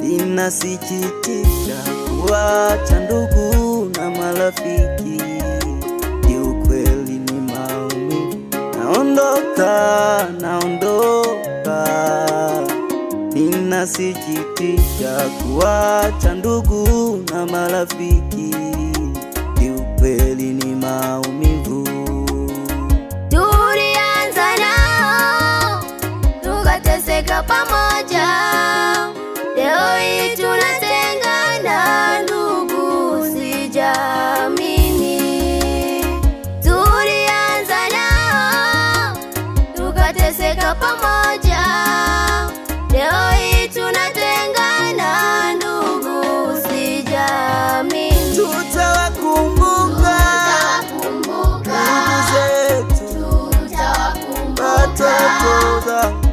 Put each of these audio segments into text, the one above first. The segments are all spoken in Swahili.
Inasikitisha kuacha ndugu na marafiki, kiukweli ni maumivu. Naondoka. Inasikitisha kuacha ndugu na marafiki, kiukweli ni maumivu. Tulianza nao tukateseka pamoja, leo hii tunatengana ndugu, sijaamini. Tulianza nao tukateseka pamoja, leo hii tunatengana ndugu, sijaamini. Tutawakumbuka ndugu zetu, watoto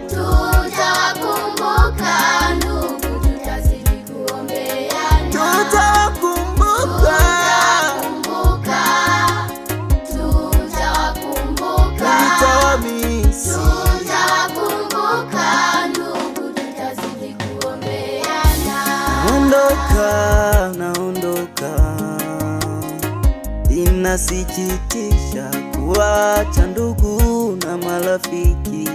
tutawakumbuka ndugu, tutazidi kuombeana. tutawakumbuka, tutawamisi. Tutawakumbuka ndugu, tutazidi kuombeana. Naondoka. Inasikitisha kuacha ndugu na marafiki,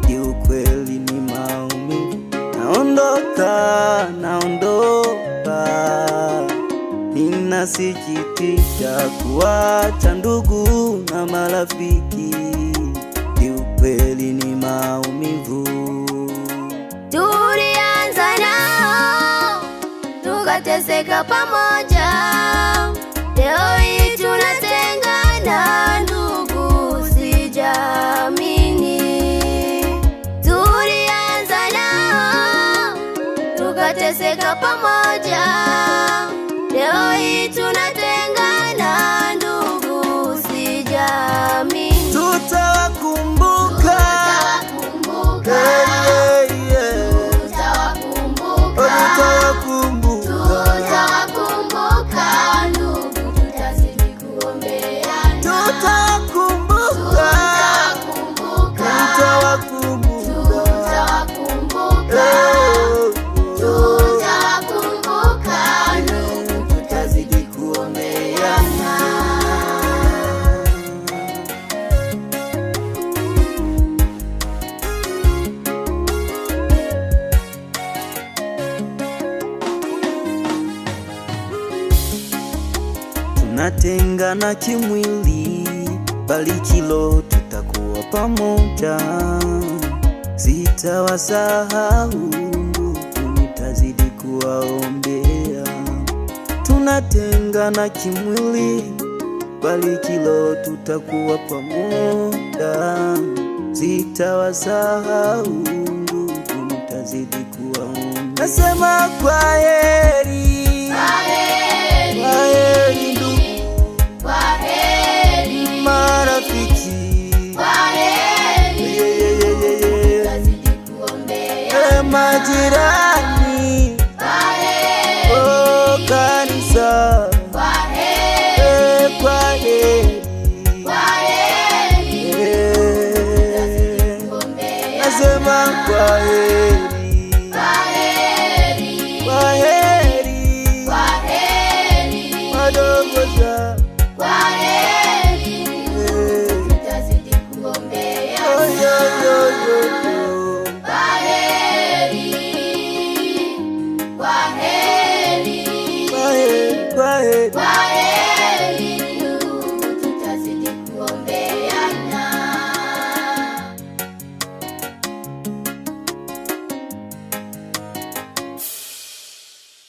kiukweli ni maumivu. Naondoka. Inasikitisha kuacha ndugu na marafiki, kiukweli ni maumivu. Tulianza nao tukateseka pamoja, leo hii tunatengana ndugu, sijaamini. Tulianza nao tukateseka pamoja, leo hii tunatengana ndugu, sijaamini. Tutawakumbuka, Tutawakumbuka ndugu, tutazidi kuombeana. tutawakumbuka ndugu, tutazidi kuombeana. Tunatengana kimwili, bali kilo tutakuwa pamoja. Sitawasahau ndugu, nitazidi kuwaombea. Tunatengana kimwili, bali kilo tutakuwa pamoja. Sitawasahau ndugu, nitazidi kuwaombea. Nasema kwaheri, kwaheri ndugu, Kwaheri marafiki, kwaheri, tutazidi kuombeana. majirani, Kwaheri kanisa, kwaheri kwaheri. kwaheri, tutazidi kuombeana. Nasema kwaheri, Kwaheri kwaheri, kwaheri, wadogo za kwaheri, tutazidi kuombeana. Kwaheri kwaheri kwaheri.